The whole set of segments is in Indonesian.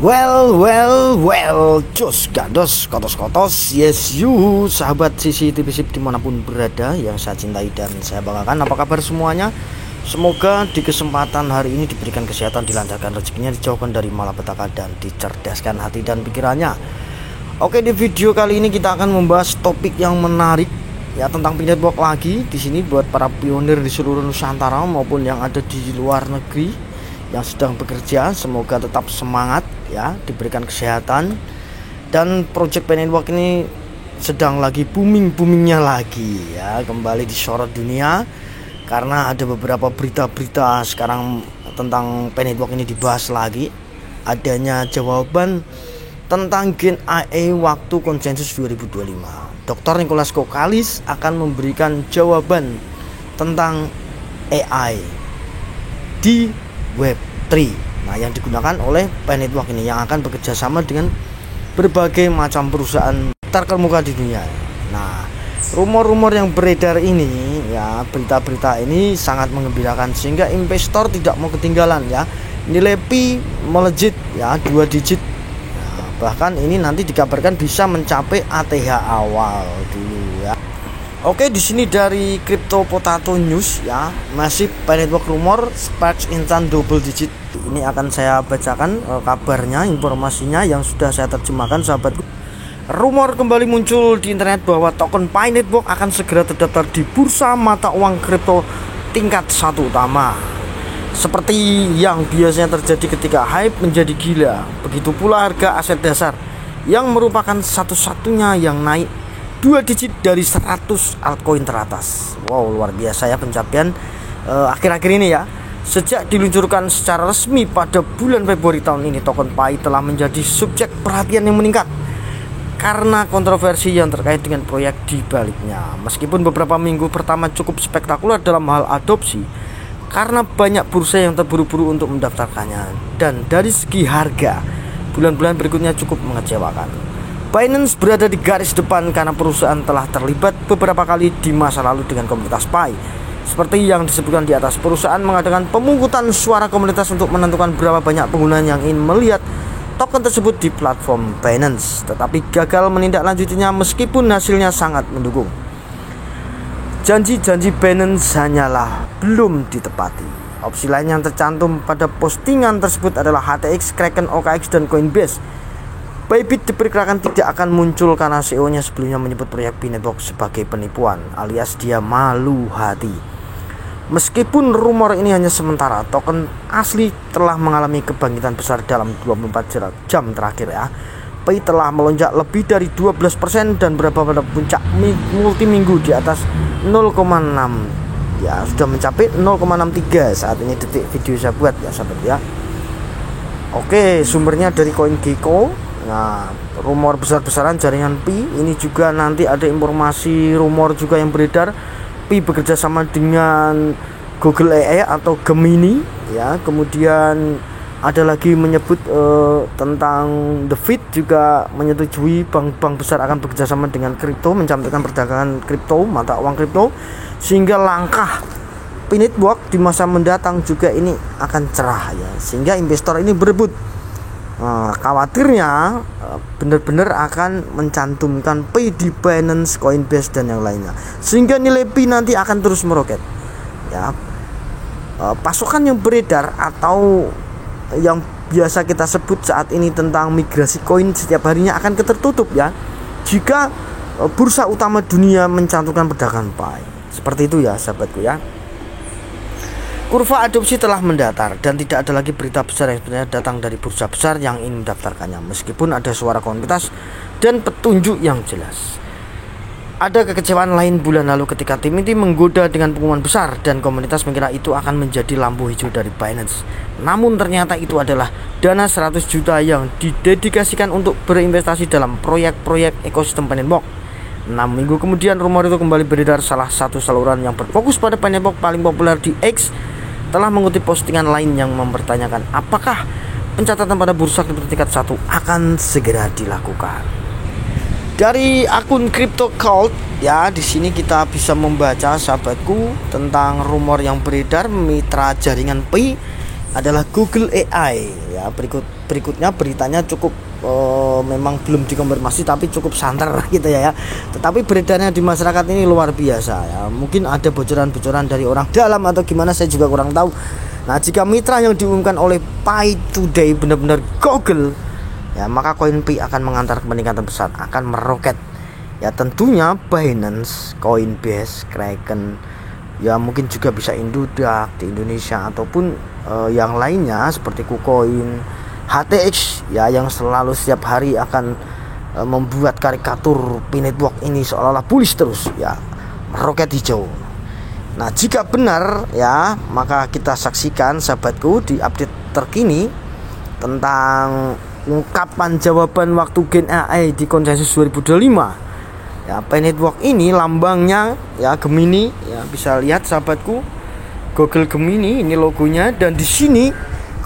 Well, jos, gados, kotos, yes you, sahabat CCTV Sip dimanapun berada yang saya cintai dan saya banggakan. Apa kabar semuanya? Semoga di kesempatan hari ini diberikan kesehatan, dilancarkan rezekinya, dijauhkan dari malapetaka dan dicerdaskan hati dan pikirannya. Oke, di video kali ini kita akan membahas topik yang menarik ya, tentang pindah blok lagi di sini buat para pionir di seluruh Nusantara maupun yang ada di luar negeri yang sedang bekerja. Semoga tetap semangat ya, diberikan kesehatan. Dan project Pen & Work ini sedang lagi boomingnya lagi ya, kembali disorot dunia karena ada beberapa berita-berita sekarang tentang Pen & Work ini dibahas lagi. Adanya jawaban tentang Gen AI waktu konsensus 2025. Dr. Nicholas Kokalis akan memberikan jawaban tentang AI di Web3. Nah, yang digunakan oleh Pen & Work ini yang akan bekerja sama dengan berbagai macam perusahaan terkemuka di dunia. Nah, rumor-rumor yang beredar ini ya, berita-berita ini sangat mengembirakan sehingga investor tidak mau ketinggalan ya. Nilai Pi melejit ya 2 digit. Nah, bahkan ini nanti dikabarkan bisa mencapai ATH awal dulu ya. Oke, di sini dari Crypto Potato News ya, masih Pen & Work rumor Sparks instant double digit. Ini akan saya bacakan kabarnya, informasinya yang sudah saya terjemahkan sahabatku. Rumor kembali muncul di internet bahwa token Pen & Work akan segera terdaftar di bursa mata uang kripto tingkat 1 utama. Seperti yang biasanya terjadi ketika hype menjadi gila, begitu pula harga aset dasar yang merupakan satu-satunya yang naik 2 digit dari 100 altcoin teratas. Wow, luar biasa ya pencapaian akhir-akhir ini ya. Sejak diluncurkan secara resmi pada bulan Februari tahun ini, token Pi telah menjadi subjek perhatian yang meningkat karena kontroversi yang terkait dengan proyek di baliknya. Meskipun beberapa minggu pertama cukup spektakuler dalam hal adopsi karena banyak bursa yang terburu-buru untuk mendaftarkannya, dan dari segi harga bulan-bulan berikutnya cukup mengecewakan. Binance berada di garis depan karena perusahaan telah terlibat beberapa kali di masa lalu dengan komunitas Pi. Seperti yang disebutkan di atas, perusahaan mengadakan pemungutan suara komunitas untuk menentukan berapa banyak pengguna yang ingin melihat token tersebut di platform Binance, tetapi gagal menindaklanjutinya meskipun hasilnya sangat mendukung. Janji-janji Binance hanyalah belum ditepati. Opsi lain yang tercantum pada postingan tersebut adalah HTX, Kraken, OKX, dan Coinbase. Bybit diperkirakan tidak akan muncul karena CEO-nya sebelumnya menyebut proyek Pen & Work sebagai penipuan, alias dia malu hati. Meskipun rumor ini hanya sementara, token asli telah mengalami kebangkitan besar dalam 24 jam terakhir ya. Pi telah melonjak lebih dari 12% dan berada pada puncak multi minggu di atas 0,6 ya, sudah mencapai 0,63 saat ini detik video saya buat ya sahabat ya. Oke, sumbernya dari CoinGecko. Nah, rumor besar-besaran jaringan Pi ini juga nanti ada informasi rumor juga yang beredar. Pi bekerja sama dengan Google AI atau Gemini ya. Kemudian ada lagi menyebut tentang The Fed juga menyetujui bank-bank besar akan bekerja sama dengan kripto, mencantumkan perdagangan kripto, mata uang kripto, sehingga langkah Pen & Work di masa mendatang juga ini akan cerah ya, sehingga investor ini berebut. Khawatirnya benar-benar akan mencantumkan Pi di Binance, Coinbase, dan yang lainnya, sehingga nilai Pi nanti akan terus meroket ya. Pasokan yang beredar atau yang biasa kita sebut saat ini tentang migrasi koin setiap harinya akan tertutup ya, jika bursa utama dunia mencantumkan perdagangan Pi. Seperti itu ya sahabatku ya. Kurva adopsi telah mendatar dan tidak ada lagi berita besar yang sebenarnya datang dari bursa besar yang ingin mendaftarkannya, meskipun ada suara komunitas dan petunjuk yang jelas. Ada kekecewaan lain bulan lalu ketika tim ini menggoda dengan pengumuman besar dan komunitas mengira itu akan menjadi lampu hijau dari Binance. Namun ternyata itu adalah dana 100 juta yang didedikasikan untuk berinvestasi dalam proyek-proyek ekosistem Pen & Work. 6 minggu kemudian rumor itu kembali beredar. Salah satu saluran yang berfokus pada Pen & Work paling populer di X telah mengutip postingan lain yang mempertanyakan apakah pencatatan pada bursa kripto tingkat 1 akan segera dilakukan. Dari akun Crypto Cult ya, di sini kita bisa membaca sahabatku tentang rumor yang beredar mitra jaringan Pi adalah Google AI ya. Berikutnya beritanya cukup memang belum dikonfirmasi tapi cukup santer gitu ya. Tetapi beredarnya di masyarakat ini luar biasa ya. Mungkin ada bocoran-bocoran dari orang dalam atau gimana, saya juga kurang tahu. Nah, jika mitra yang diumumkan oleh Pi Today benar-benar Google ya, maka koin Pi akan mengantar peningkatan besar, akan meroket. Ya tentunya Binance, Coinbase, Kraken, ya mungkin juga bisa Indudak di Indonesia ataupun yang lainnya seperti KuCoin, HTX ya, yang selalu setiap hari akan membuat karikatur Pi Network ini seolah-olah bullish terus ya, meroket hijau. Nah, jika benar ya, maka kita saksikan sahabatku di update terkini tentang ungkapan jawaban waktu Gen AI di konsensus 2025. Ya, Pi Network ini lambangnya ya Gemini ya, bisa lihat sahabatku, Google Gemini ini logonya, dan di sini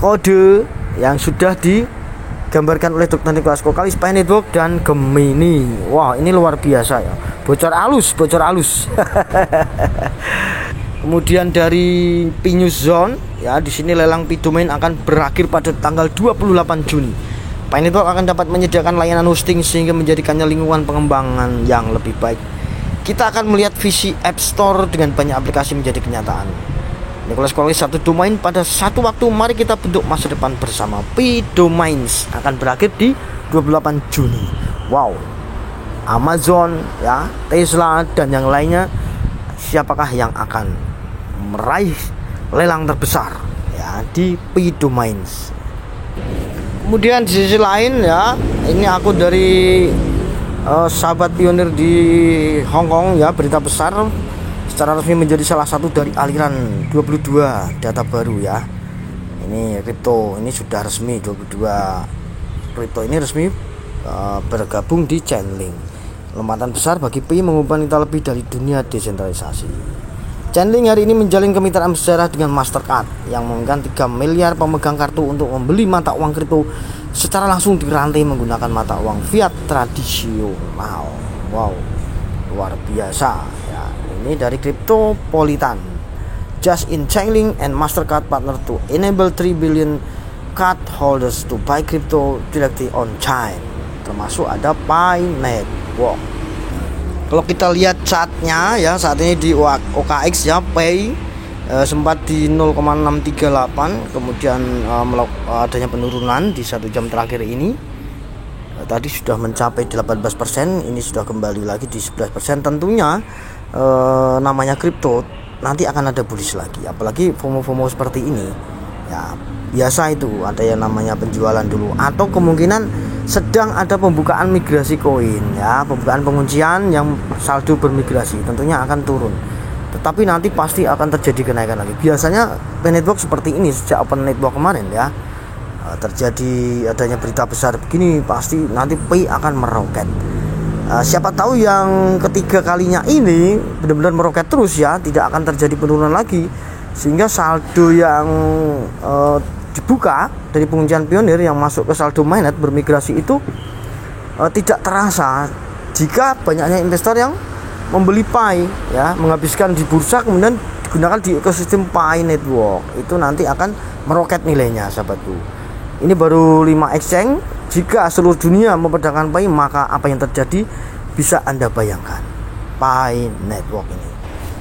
kode yang sudah digambarkan oleh Dr. Nicholas Kokalis, Pi Network dan Gemini. Wah, ini luar biasa ya. Bocor halus. Kemudian dari Pi News Zone ya, di sini lelang Pi Domain akan berakhir pada tanggal 28 Juni. Pi Network akan dapat menyediakan layanan hosting sehingga menjadikannya lingkungan pengembangan yang lebih baik. Kita akan melihat visi App Store dengan banyak aplikasi menjadi kenyataan. Nicholas Kokalis, satu domain pada satu waktu. Mari kita bentuk masa depan bersama. Pi Domains akan berakhir di 28 Juni. Wow. Amazon ya, Tesla dan yang lainnya, siapakah yang akan meraih lelang terbesar ya di Pi Domains? Kemudian di sisi lain ya, ini aku dari sahabat pionir di Hong Kong ya, berita besar secara resmi menjadi salah satu dari aliran 22 data baru ya. Ini kripto ini sudah resmi, 22 kripto ini resmi bergabung di Chainlink. Lompatan besar bagi Pi mengubah kita lebih dari dunia desentralisasi. Chainlink hari ini menjalin kemitraan sejarah dengan Mastercard yang menggunakan 3 miliar pemegang kartu untuk membeli mata uang kripto secara langsung di rantai menggunakan mata uang fiat tradisional. Wow, luar biasa ya. Ini dari Cryptopolitan. Just in Chainlink and Mastercard partner to enable 3 billion card holders to buy crypto directly on chain. Termasuk ada Pi Network. Kalau kita lihat chartnya ya, saat ini di OKX ya, Pi sempat di 0,638, kemudian adanya penurunan di 1 jam terakhir ini. Tadi sudah mencapai 18%, ini sudah kembali lagi di 11%. Tentunya namanya kripto nanti akan ada bullish lagi, apalagi FOMO seperti ini ya. Biasa itu ada yang namanya penjualan dulu, atau kemungkinan sedang ada pembukaan migrasi koin ya, pembukaan penguncian yang saldo bermigrasi tentunya akan turun, tetapi nanti pasti akan terjadi kenaikan lagi. Biasanya Pi Network seperti ini sejak Open Network kemarin ya, terjadi adanya berita besar begini pasti nanti Pi akan meroket. Siapa tahu yang ketiga kalinya ini benar-benar meroket terus ya, tidak akan terjadi penurunan lagi, sehingga saldo yang dibuka dari penguncian pionir yang masuk ke saldo mainnet bermigrasi itu tidak terasa jika banyaknya investor yang membeli Pi ya, menghabiskan di bursa kemudian digunakan di ekosistem Pi Network. Itu nanti akan meroket nilainya sahabatku. Ini baru 5 exchange. Jika seluruh dunia memperdagangkan Pi, maka apa yang terjadi bisa Anda bayangkan. Pi Network ini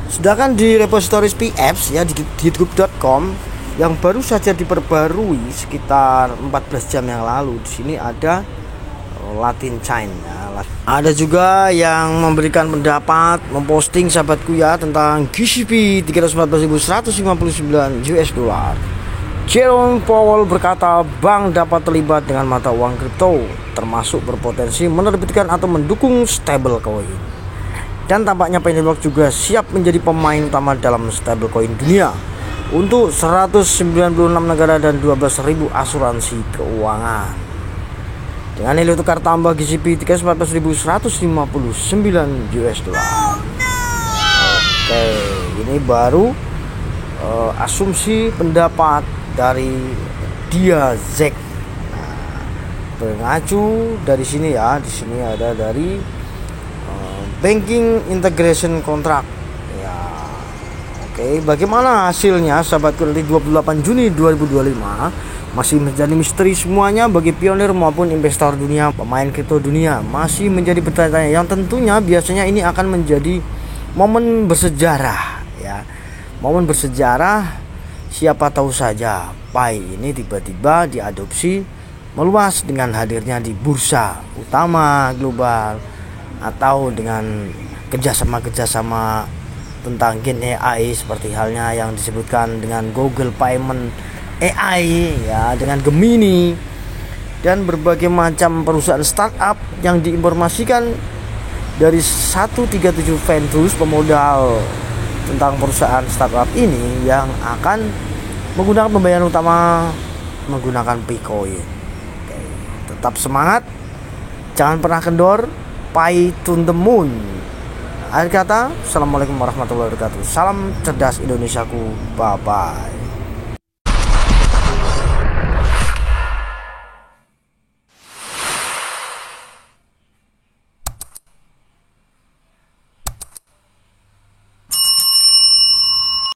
sedangkan di repository Pi Apps ya di github.com yang baru saja diperbarui sekitar 14 jam yang lalu. Di sini ada Latin Chain ya. Ada juga yang memberikan pendapat, memposting sahabatku ya tentang GCP 314.159 US dollar. Jerome Powell berkata bank dapat terlibat dengan mata uang kripto, termasuk berpotensi menerbitkan atau mendukung stablecoin. Dan tampaknya Pi Network juga siap menjadi pemain utama dalam stablecoin dunia untuk 196 negara dan 12.000 asuransi keuangan. Dengan nilai tukar tambah GCP 314.159 US dollar. Oke, ini baru asumsi pendapat dari Dia Zek. Nah, mengacu dari sini ya, di sini ada dari Banking Integration Contract ya. Oke, bagaimana hasilnya sahabatku nanti 28 Juni 2025 masih menjadi misteri semuanya bagi pionir maupun investor dunia, pemain kripto dunia masih menjadi bertanya-tanya, yang tentunya biasanya ini akan menjadi momen bersejarah ya. Momen bersejarah, siapa tahu saja Pi ini tiba-tiba diadopsi meluas dengan hadirnya di bursa utama global atau dengan kerjasama tentang Gen AI seperti halnya yang disebutkan dengan Google Payment AI ya, dengan Gemini dan berbagai macam perusahaan startup yang diinformasikan dari 137 Ventures, pemodal tentang perusahaan startup ini yang akan menggunakan pembayaran utama menggunakan Picoin. Oke, tetap semangat, jangan pernah kendor, Pi to the moon. Akhir kata, assalamualaikum warahmatullahi wabarakatuh. Salam cerdas Indonesiaku, bye bye.